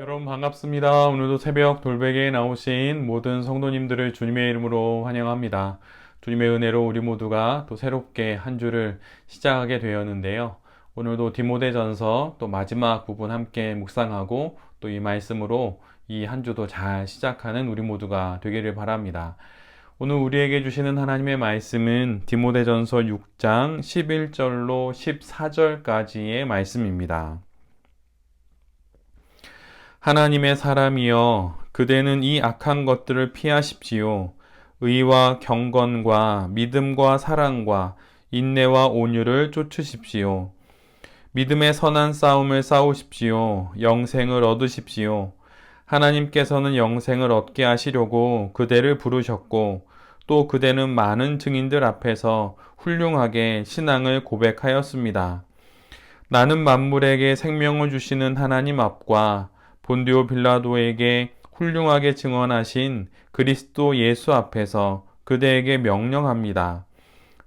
여러분 반갑습니다. 오늘도 새벽 돌베개에 나오신 모든 성도님들을 주님의 이름으로 환영합니다. 주님의 은혜로 우리 모두가 또 새롭게 한 주를 시작하게 되었는데요. 오늘도 디모데전서 또 마지막 부분 함께 묵상하고 또 이 말씀으로 이 한 주도 잘 시작하는 우리 모두가 되기를 바랍니다. 오늘 우리에게 주시는 하나님의 말씀은 디모데전서 6장 11절로 14절까지의 말씀입니다. 하나님의 사람이여, 그대는 이 악한 것들을 피하십시오. 의와 경건과 믿음과 사랑과 인내와 온유를 쫓으십시오. 믿음의 선한 싸움을 싸우십시오. 영생을 얻으십시오. 하나님께서는 영생을 얻게 하시려고 그대를 부르셨고, 또 그대는 많은 증인들 앞에서 훌륭하게 신앙을 고백하였습니다. 나는 만물에게 생명을 주시는 하나님 앞과 본디오 빌라도에게 훌륭하게 증언하신 그리스도 예수 앞에서 그대에게 명령합니다.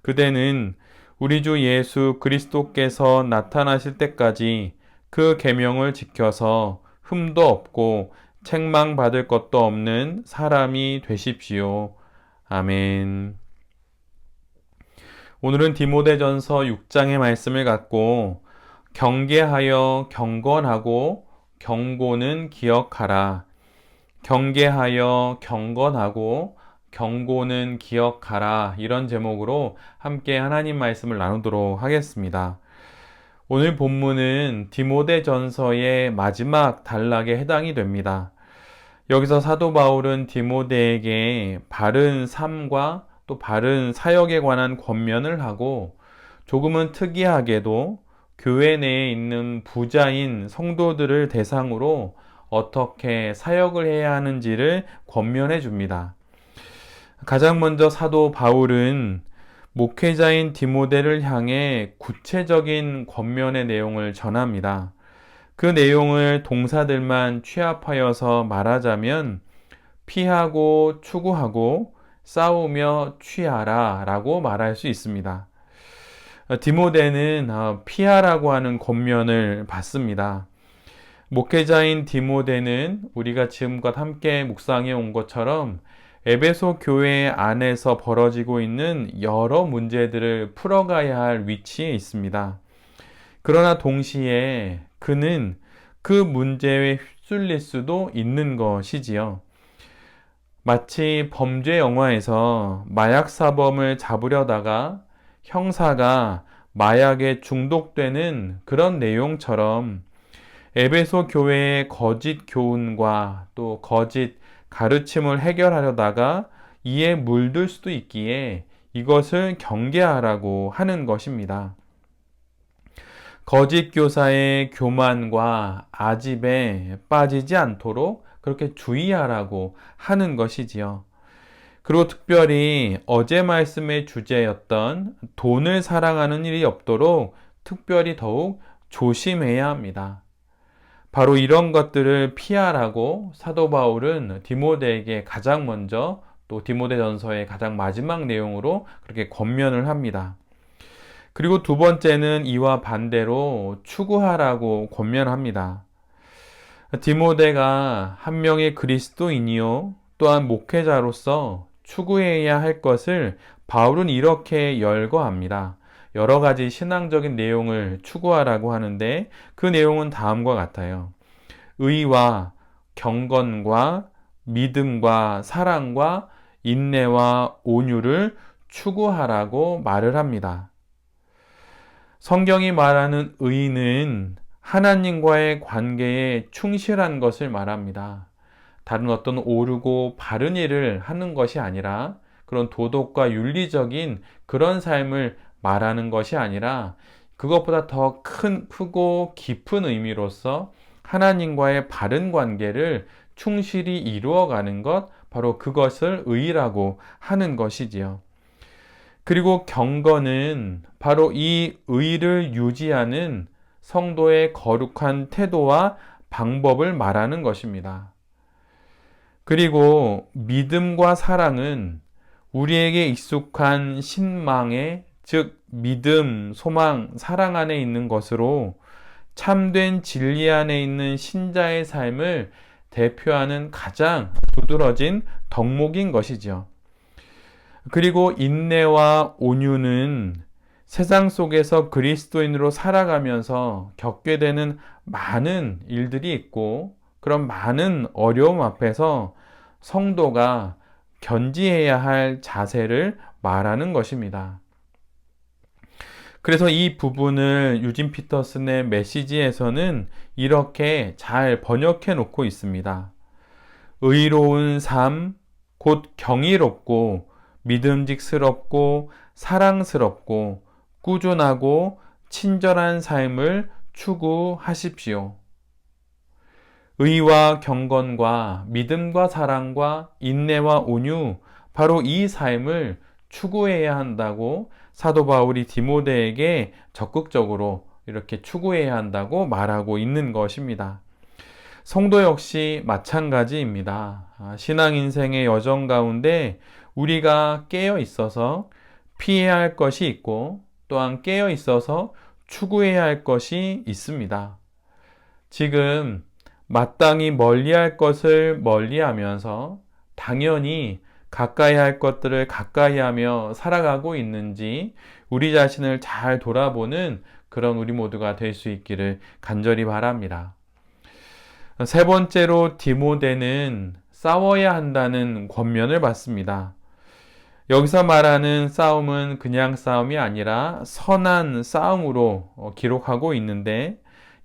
그대는 우리 주 예수 그리스도께서 나타나실 때까지 그 계명을 지켜서 흠도 없고 책망받을 것도 없는 사람이 되십시오. 아멘. 오늘은 디모데전서 6장의 말씀을 갖고 경계하여 경건하고 경고는 기억하라. 경계하여 경건하고 경고는 기억하라. 이런 제목으로 함께 하나님 말씀을 나누도록 하겠습니다. 오늘 본문은 디모데전서의 마지막 단락에 해당이 됩니다. 여기서 사도 바울은 디모데에게 바른 삶과 또 바른 사역에 관한 권면을 하고 조금은 특이하게도 교회 내에 있는 부자인 성도들을 대상으로 어떻게 사역을 해야 하는지를 권면해 줍니다. 가장 먼저 사도 바울은 목회자인 디모데를 향해 구체적인 권면의 내용을 전합니다. 그 내용을 동사들만 취합하여서 말하자면 피하고 추구하고 싸우며 취하라 라고 말할 수 있습니다. 디모데는 피하라고 하는 권면을 받습니다. 목회자인 디모데는 우리가 지금껏 함께 묵상해 온 것처럼 에베소 교회 안에서 벌어지고 있는 여러 문제들을 풀어가야 할 위치에 있습니다. 그러나 동시에 그는 그 문제에 휩쓸릴 수도 있는 것이지요. 마치 범죄 영화에서 마약 사범을 잡으려다가 형사가 마약에 중독되는 그런 내용처럼 에베소 교회의 거짓 교훈과 또 거짓 가르침을 해결하려다가 이에 물들 수도 있기에 이것을 경계하라고 하는 것입니다. 거짓 교사의 교만과 아집에 빠지지 않도록 그렇게 주의하라고 하는 것이지요. 그리고 특별히 어제 말씀의 주제였던 돈을 사랑하는 일이 없도록 특별히 더욱 조심해야 합니다. 바로 이런 것들을 피하라고 사도 바울은 디모데에게 가장 먼저 또 디모데전서의 가장 마지막 내용으로 그렇게 권면을 합니다. 그리고 두 번째는 이와 반대로 추구하라고 권면합니다. 디모데가 한 명의 그리스도인이요 또한 목회자로서 추구해야 할 것을 바울은 이렇게 열거합니다. 여러 가지 신앙적인 내용을 추구하라고 하는데 그 내용은 다음과 같아요. 의와 경건과 믿음과 사랑과 인내와 온유를 추구하라고 말을 합니다. 성경이 말하는 의는 하나님과의 관계에 충실한 것을 말합니다. 다른 어떤 옳고 바른 일을 하는 것이 아니라 그런 도덕과 윤리적인 그런 삶을 말하는 것이 아니라 그것보다 더 크고 깊은 의미로서 하나님과의 바른 관계를 충실히 이루어가는 것, 바로 그것을 의라고 하는 것이지요. 그리고 경건은 바로 이 의를 유지하는 성도의 거룩한 태도와 방법을 말하는 것입니다. 그리고 믿음과 사랑은 우리에게 익숙한 신망의 즉 믿음, 소망, 사랑 안에 있는 것으로 참된 진리 안에 있는 신자의 삶을 대표하는 가장 두드러진 덕목인 것이죠. 그리고 인내와 온유는 세상 속에서 그리스도인으로 살아가면서 겪게 되는 많은 일들이 있고, 그런 많은 어려움 앞에서 성도가 견지해야 할 자세를 말하는 것입니다. 그래서 이 부분을 유진 피터슨의 메시지에서는 이렇게 잘 번역해 놓고 있습니다. 의로운 삶, 곧 경이롭고 믿음직스럽고 사랑스럽고 꾸준하고 친절한 삶을 추구하십시오. 의와 경건과 믿음과 사랑과 인내와 온유, 바로 이 삶을 추구해야 한다고 사도 바울이 디모데에게 적극적으로 이렇게 추구해야 한다고 말하고 있는 것입니다. 성도 역시 마찬가지입니다. 신앙 인생의 여정 가운데 우리가 깨어 있어서 피해야 할 것이 있고, 또한 깨어 있어서 추구해야 할 것이 있습니다. 지금 마땅히 멀리할 것을 멀리하면서 당연히 가까이 할 것들을 가까이 하며 살아가고 있는지 우리 자신을 잘 돌아보는 그런 우리 모두가 될 수 있기를 간절히 바랍니다. 세 번째로 디모데는 싸워야 한다는 권면을 받습니다. 여기서 말하는 싸움은 그냥 싸움이 아니라 선한 싸움으로 기록하고 있는데,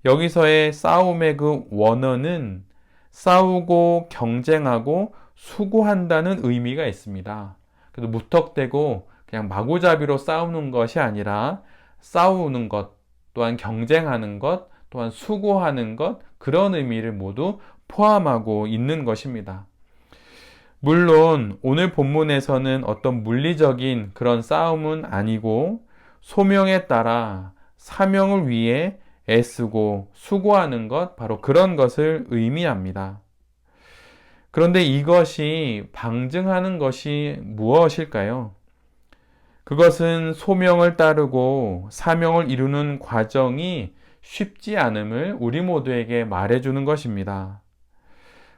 여기서의 싸움의 그 원어는 싸우고 경쟁하고 수고한다는 의미가 있습니다. 그래서 무턱대고 그냥 마구잡이로 싸우는 것이 아니라 싸우는 것, 또한 경쟁하는 것, 또한 수고하는 것, 그런 의미를 모두 포함하고 있는 것입니다. 물론 오늘 본문에서는 어떤 물리적인 그런 싸움은 아니고 소명에 따라 사명을 위해 애쓰고 수고하는 것, 바로 그런 것을 의미합니다. 그런데 이것이 방증하는 것이 무엇일까요? 그것은 소명을 따르고 사명을 이루는 과정이 쉽지 않음을 우리 모두에게 말해주는 것입니다.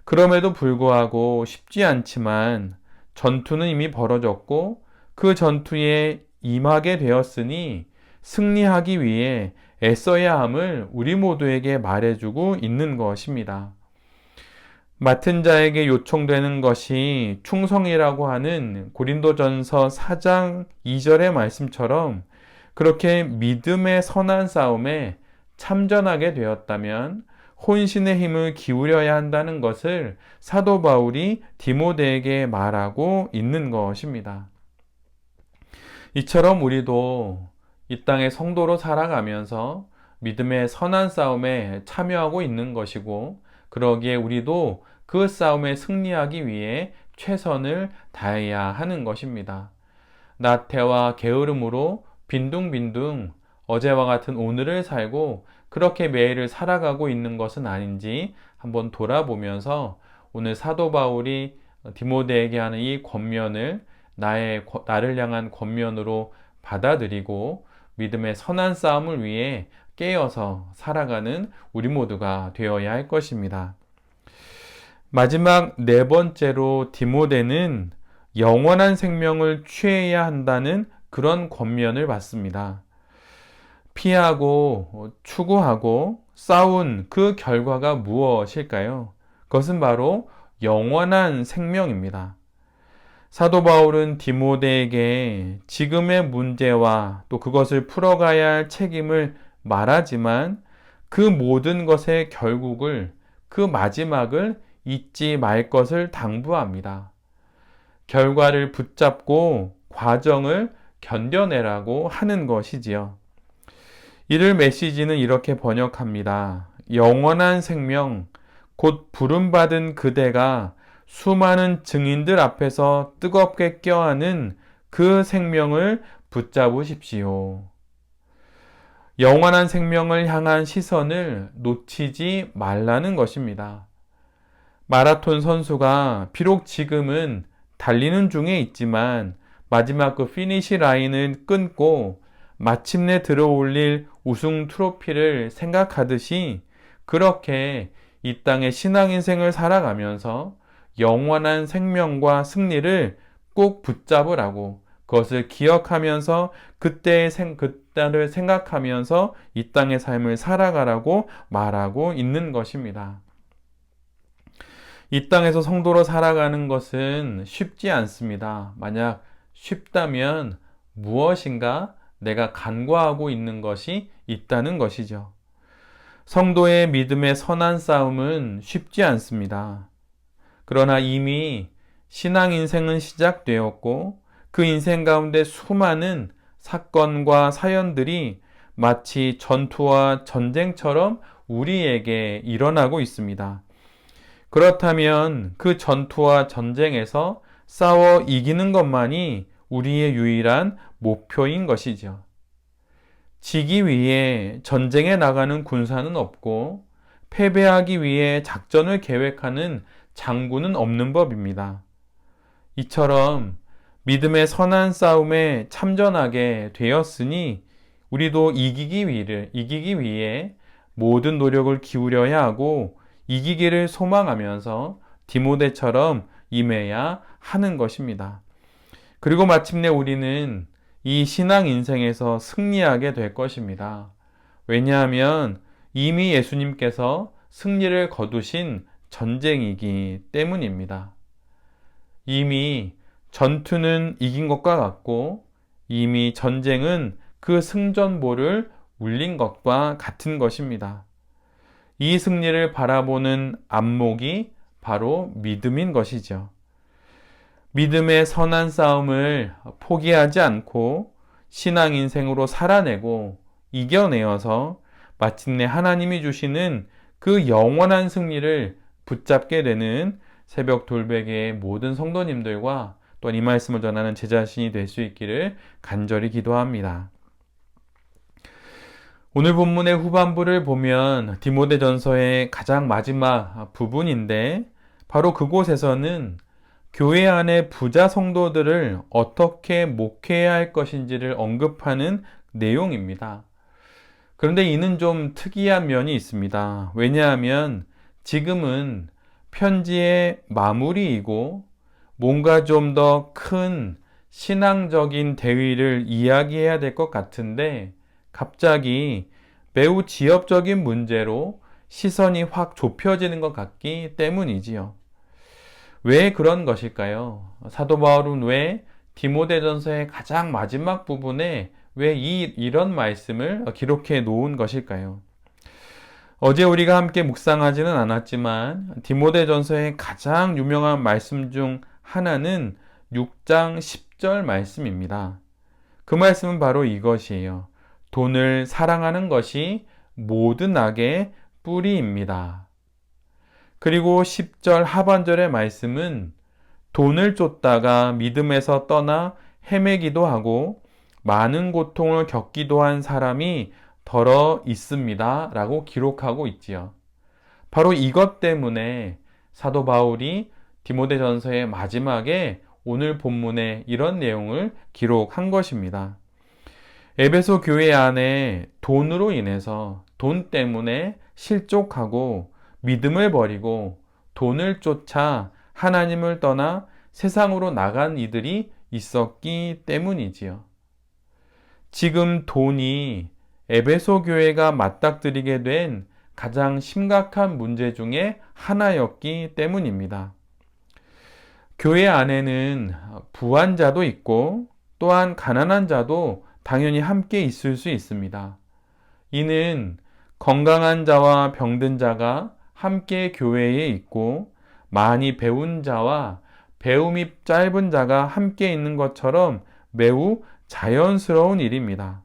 그럼에도 불구하고 쉽지 않지만 전투는 이미 벌어졌고 그 전투에 임하게 되었으니 승리하기 위해 애써야 함을 우리 모두에게 말해주고 있는 것입니다. 맡은 자에게 요청되는 것이 충성이라고 하는 고린도전서 4장 2절의 말씀처럼 그렇게 믿음의 선한 싸움에 참전하게 되었다면 혼신의 힘을 기울여야 한다는 것을 사도 바울이 디모데에게 말하고 있는 것입니다. 이처럼 우리도 이 땅의 성도로 살아가면서 믿음의 선한 싸움에 참여하고 있는 것이고, 그러기에 우리도 그 싸움에 승리하기 위해 최선을 다해야 하는 것입니다. 나태와 게으름으로 빈둥빈둥 어제와 같은 오늘을 살고 그렇게 매일을 살아가고 있는 것은 아닌지 한번 돌아보면서 오늘 사도 바울이 디모데에게 하는 이 권면을 나를 향한 권면으로 받아들이고 믿음의 선한 싸움을 위해 깨어서 살아가는 우리 모두가 되어야 할 것입니다. 마지막 네 번째로 디모데는 영원한 생명을 취해야 한다는 그런 권면을 받습니다. 피하고 추구하고 싸운 그 결과가 무엇일까요? 그것은 바로 영원한 생명입니다. 사도 바울은 디모데에게 지금의 문제와 또 그것을 풀어가야 할 책임을 말하지만 그 모든 것의 결국을, 그 마지막을 잊지 말 것을 당부합니다. 결과를 붙잡고 과정을 견뎌내라고 하는 것이지요. 이를 메시지는 이렇게 번역합니다. 영원한 생명, 곧 부름받은 그대가 수많은 증인들 앞에서 뜨겁게 껴안은 그 생명을 붙잡으십시오. 영원한 생명을 향한 시선을 놓치지 말라는 것입니다. 마라톤 선수가 비록 지금은 달리는 중에 있지만 마지막 그 피니시 라인을 끊고 마침내 들어올릴 우승 트로피를 생각하듯이 그렇게 이 땅의 신앙인생을 살아가면서 영원한 생명과 승리를 꼭 붙잡으라고, 그것을 기억하면서 그때를 생각하면서 이 땅의 삶을 살아가라고 말하고 있는 것입니다. 이 땅에서 성도로 살아가는 것은 쉽지 않습니다. 만약 쉽다면 무엇인가 내가 간과하고 있는 것이 있다는 것이죠. 성도의 믿음의 선한 싸움은 쉽지 않습니다. 그러나 이미 신앙 인생은 시작되었고 그 인생 가운데 수많은 사건과 사연들이 마치 전투와 전쟁처럼 우리에게 일어나고 있습니다. 그렇다면 그 전투와 전쟁에서 싸워 이기는 것만이 우리의 유일한 목표인 것이죠. 지기 위해 전쟁에 나가는 군사는 없고 패배하기 위해 작전을 계획하는 장군은 없는 법입니다. 이처럼 믿음의 선한 싸움에 참전하게 되었으니 우리도 이기기 위해 모든 노력을 기울여야 하고 이기기를 소망하면서 디모데처럼 임해야 하는 것입니다. 그리고 마침내 우리는 이 신앙 인생에서 승리하게 될 것입니다. 왜냐하면 이미 예수님께서 승리를 거두신 전쟁이기 때문입니다. 이미 전투는 이긴 것과 같고 이미 전쟁은 그 승전보를 울린 것과 같은 것입니다. 이 승리를 바라보는 안목이 바로 믿음인 것이죠. 믿음의 선한 싸움을 포기하지 않고 신앙 인생으로 살아내고 이겨내어서 마침내 하나님이 주시는 그 영원한 승리를 붙잡게 되는 새벽 돌베개의 모든 성도님들과 또한 이 말씀을 전하는 제 자신이 될 수 있기를 간절히 기도합니다. 오늘 본문의 후반부를 보면 디모데전서의 가장 마지막 부분인데 바로 그곳에서는 교회 안의 부자 성도들을 어떻게 목회해야 할 것인지를 언급하는 내용입니다. 그런데 이는 좀 특이한 면이 있습니다. 왜냐하면 지금은 편지의 마무리이고 뭔가 좀 더 큰 신앙적인 대의를 이야기해야 될 것 같은데 갑자기 매우 지엽적인 문제로 시선이 확 좁혀지는 것 같기 때문이지요. 왜 그런 것일까요? 사도 바울은 왜 디모데전서의 가장 마지막 부분에 왜 이런 말씀을 기록해 놓은 것일까요? 어제 우리가 함께 묵상하지는 않았지만 디모데전서의 가장 유명한 말씀 중 하나는 6장 10절 말씀입니다. 그 말씀은 바로 이것이에요. 돈을 사랑하는 것이 모든 악의 뿌리입니다. 그리고 10절 하반절의 말씀은 돈을 쫓다가 믿음에서 떠나 헤매기도 하고 많은 고통을 겪기도 한 사람이 더러 있습니다. 라고 기록하고 있지요. 바로 이것 때문에 사도 바울이 디모데전서의 마지막에 오늘 본문에 이런 내용을 기록한 것입니다. 에베소 교회 안에 돈으로 인해서 돈 때문에 실족하고 믿음을 버리고 돈을 쫓아 하나님을 떠나 세상으로 나간 이들이 있었기 때문이지요. 지금 돈이 에베소 교회가 맞닥뜨리게 된 가장 심각한 문제 중에 하나였기 때문입니다. 교회 안에는 부한 자도 있고 또한 가난한 자도 당연히 함께 있을 수 있습니다. 이는 건강한 자와 병든 자가 함께 교회에 있고 많이 배운 자와 배움이 짧은 자가 함께 있는 것처럼 매우 자연스러운 일입니다.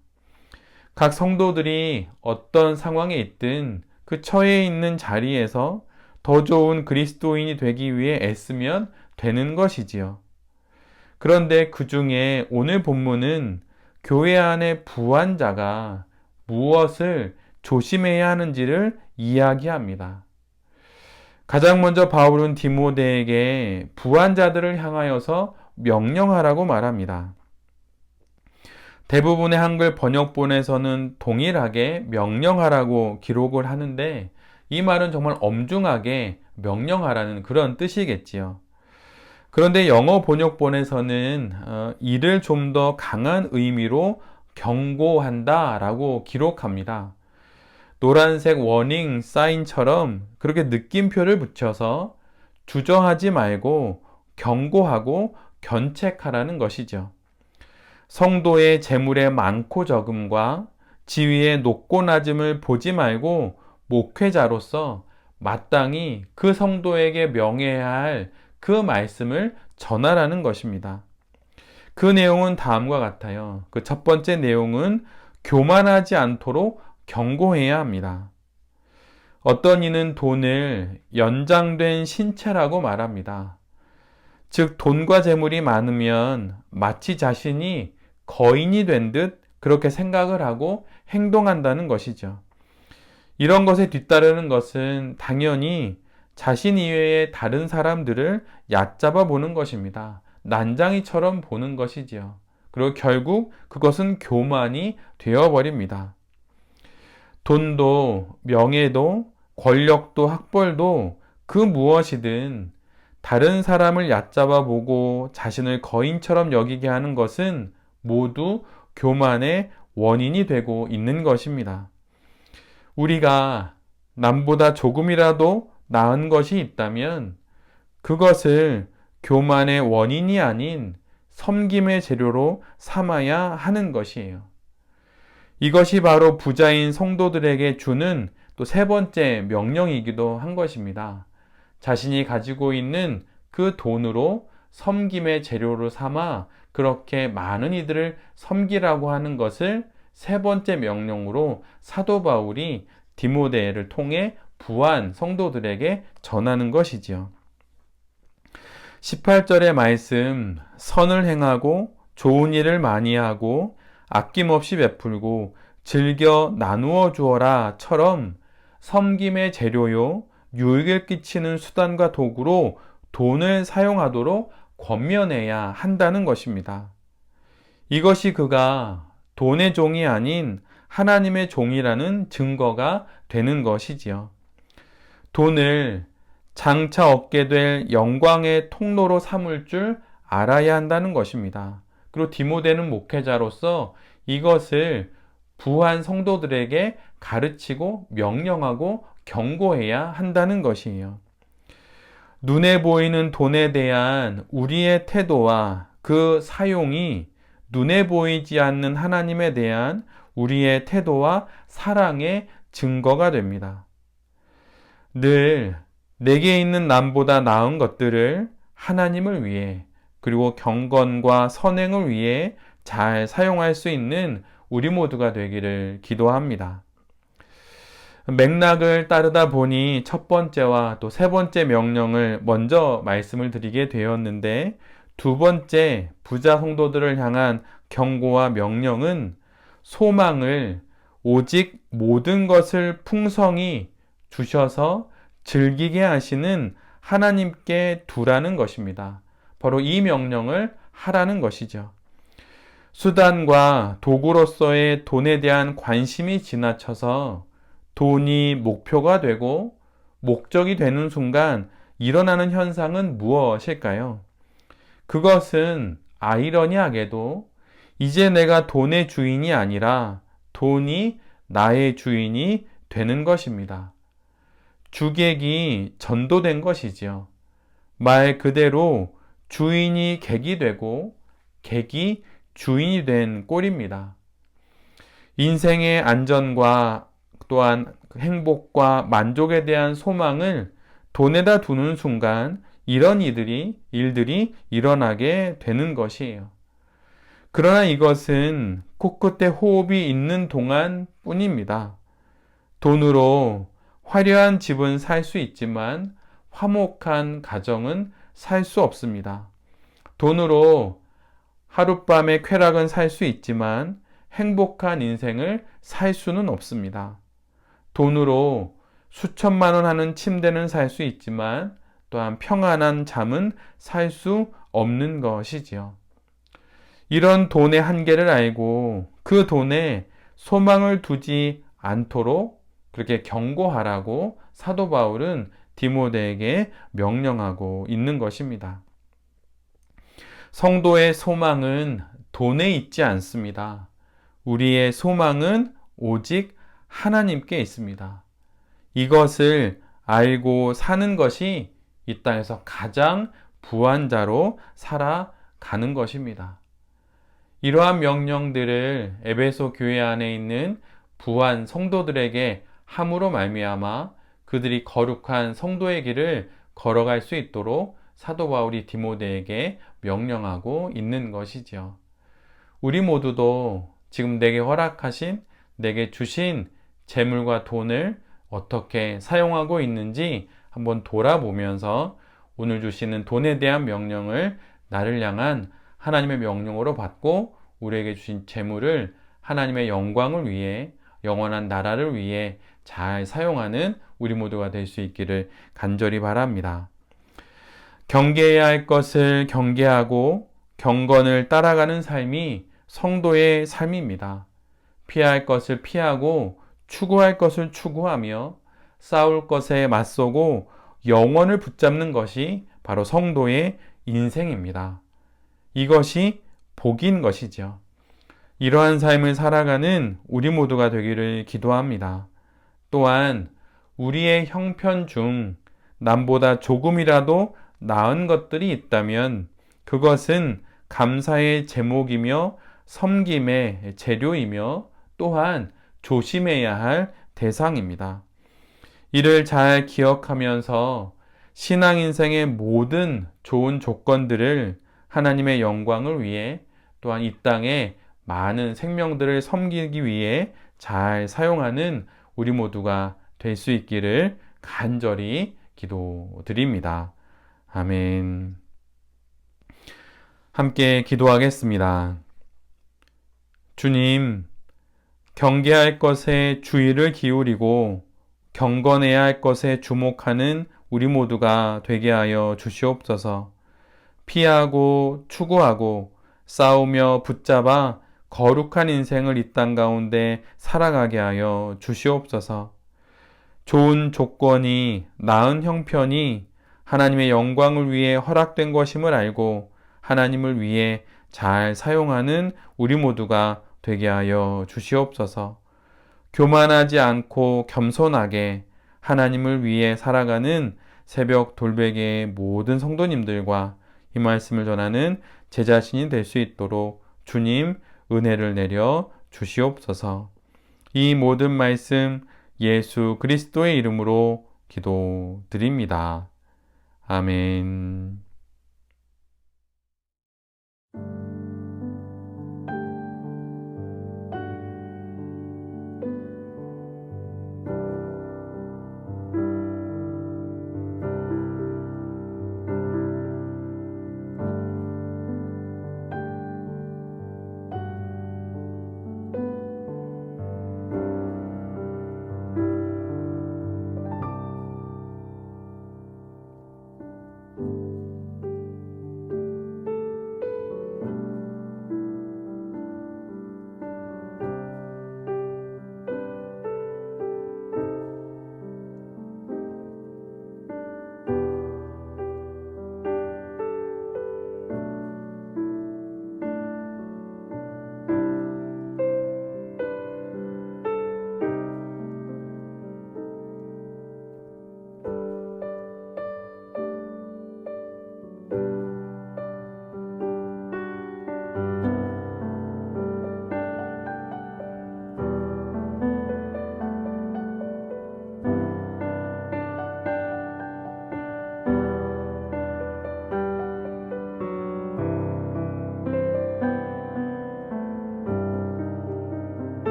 각 성도들이 어떤 상황에 있든 그 처해 있는 자리에서 더 좋은 그리스도인이 되기 위해 애쓰면 되는 것이지요. 그런데 그 중에 오늘 본문은 교회 안에 부한 자가 무엇을 조심해야 하는지를 이야기합니다. 가장 먼저 바울은 디모데에게 부한 자들을 향하여서 명령하라고 말합니다. 대부분의 한글 번역본에서는 동일하게 명령하라고 기록을 하는데 이 말은 정말 엄중하게 명령하라는 그런 뜻이겠지요. 그런데 영어 번역본에서는 이를 좀 더 강한 의미로 경고한다 라고 기록합니다. 노란색 워닝 사인처럼 그렇게 느낌표를 붙여서 주저하지 말고 경고하고 견책하라는 것이죠. 성도의 재물의 많고 적음과 지위의 높고 낮음을 보지 말고 목회자로서 마땅히 그 성도에게 명해야 할 그 말씀을 전하라는 것입니다. 그 내용은 다음과 같아요. 그 첫 번째 내용은 교만하지 않도록 경고해야 합니다. 어떤 이는 돈을 연장된 신체라고 말합니다. 즉, 돈과 재물이 많으면 마치 자신이 거인이 된 듯 그렇게 생각을 하고 행동한다는 것이죠. 이런 것에 뒤따르는 것은 당연히 자신 이외의 다른 사람들을 얕잡아 보는 것입니다. 난장이처럼 보는 것이지요. 그리고 결국 그것은 교만이 되어버립니다. 돈도 명예도 권력도 학벌도 그 무엇이든 다른 사람을 얕잡아 보고 자신을 거인처럼 여기게 하는 것은 모두 교만의 원인이 되고 있는 것입니다. 우리가 남보다 조금이라도 나은 것이 있다면 그것을 교만의 원인이 아닌 섬김의 재료로 삼아야 하는 것이에요. 이것이 바로 부자인 성도들에게 주는 또 세 번째 명령이기도 한 것입니다. 자신이 가지고 있는 그 돈으로 섬김의 재료로 삼아 그렇게 많은 이들을 섬기라고 하는 것을 세 번째 명령으로 사도 바울이 디모데를 통해 부한 성도들에게 전하는 것이지요. 18절의 말씀, 선을 행하고 좋은 일을 많이 하고 아낌없이 베풀고 즐겨 나누어 주어라처럼 섬김의 재료요 유익을 끼치는 수단과 도구로 돈을 사용하도록 권면해야 한다는 것입니다. 이것이 그가 돈의 종이 아닌 하나님의 종이라는 증거가 되는 것이지요. 돈을 장차 얻게 될 영광의 통로로 삼을 줄 알아야 한다는 것입니다. 그리고 디모데는 목회자로서 이것을 부한 성도들에게 가르치고 명령하고 경고해야 한다는 것이에요. 눈에 보이는 돈에 대한 우리의 태도와 그 사용이 눈에 보이지 않는 하나님에 대한 우리의 태도와 사랑의 증거가 됩니다. 늘 내게 있는 남보다 나은 것들을 하나님을 위해 그리고 경건과 선행을 위해 잘 사용할 수 있는 우리 모두가 되기를 기도합니다. 맥락을 따르다 보니 첫 번째와 또 세 번째 명령을 먼저 말씀을 드리게 되었는데 두 번째 부자 성도들을 향한 경고와 명령은 소망을 오직 모든 것을 풍성히 주셔서 즐기게 하시는 하나님께 두라는 것입니다. 바로 이 명령을 하라는 것이죠. 수단과 도구로서의 돈에 대한 관심이 지나쳐서 돈이 목표가 되고 목적이 되는 순간 일어나는 현상은 무엇일까요? 그것은 아이러니하게도 이제 내가 돈의 주인이 아니라 돈이 나의 주인이 되는 것입니다. 주객이 전도된 것이지요. 말 그대로 주인이 객이 되고 객이 주인이 된 꼴입니다. 인생의 안전과 또한 행복과 만족에 대한 소망을 돈에다 두는 순간 이런 일들이 일어나게 되는 것이에요. 그러나 이것은 코끝에 호흡이 있는 동안 뿐입니다. 돈으로 화려한 집은 살 수 있지만 화목한 가정은 살 수 없습니다. 돈으로 하룻밤의 쾌락은 살 수 있지만 행복한 인생을 살 수는 없습니다. 돈으로 수천만 원 하는 침대는 살 수 있지만 또한 평안한 잠은 살 수 없는 것이지요. 이런 돈의 한계를 알고 그 돈에 소망을 두지 않도록 그렇게 경고하라고 사도 바울은 디모데에게 명령하고 있는 것입니다. 성도의 소망은 돈에 있지 않습니다. 우리의 소망은 오직 하나님께 있습니다. 이것을 알고 사는 것이 이 땅에서 가장 부한 자로 살아가는 것입니다. 이러한 명령들을 에베소 교회 안에 있는 부한 성도들에게 함으로 말미암아 그들이 거룩한 성도의 길을 걸어갈 수 있도록 사도 바울이 디모데에게 명령하고 있는 것이지요. 우리 모두도 지금 내게 허락하신, 내게 주신 재물과 돈을 어떻게 사용하고 있는지 한번 돌아보면서 오늘 주시는 돈에 대한 명령을 나를 향한 하나님의 명령으로 받고 우리에게 주신 재물을 하나님의 영광을 위해, 영원한 나라를 위해 잘 사용하는 우리 모두가 될 수 있기를 간절히 바랍니다. 경계해야 할 것을 경계하고 경건을 따라가는 삶이 성도의 삶입니다. 피해야 할 것을 피하고 추구할 것을 추구하며 싸울 것에 맞서고 영원을 붙잡는 것이 바로 성도의 인생입니다. 이것이 복인 것이죠. 이러한 삶을 살아가는 우리 모두가 되기를 기도합니다. 또한 우리의 형편 중 남보다 조금이라도 나은 것들이 있다면 그것은 감사의 제목이며 섬김의 재료이며 또한 조심해야 할 대상입니다. 이를 잘 기억하면서 신앙 인생의 모든 좋은 조건들을 하나님의 영광을 위해 또한 이 땅에 많은 생명들을 섬기기 위해 잘 사용하는 우리 모두가 될 수 있기를 간절히 기도드립니다. 아멘. 함께 기도하겠습니다. 주님, 경계할 것에 주의를 기울이고 경건해야 할 것에 주목하는 우리 모두가 되게 하여 주시옵소서. 피하고 추구하고 싸우며 붙잡아 거룩한 인생을 이 땅 가운데 살아가게 하여 주시옵소서. 좋은 조건이, 나은 형편이 하나님의 영광을 위해 허락된 것임을 알고 하나님을 위해 잘 사용하는 우리 모두가 되게 하여 주시옵소서. 교만하지 않고 겸손하게 하나님을 위해 살아가는 새벽 돌베개의 모든 성도님들과 이 말씀을 전하는 제 자신이 될 수 있도록 주님 은혜를 내려 주시옵소서. 이 모든 말씀 예수 그리스도의 이름으로 기도드립니다. 아멘.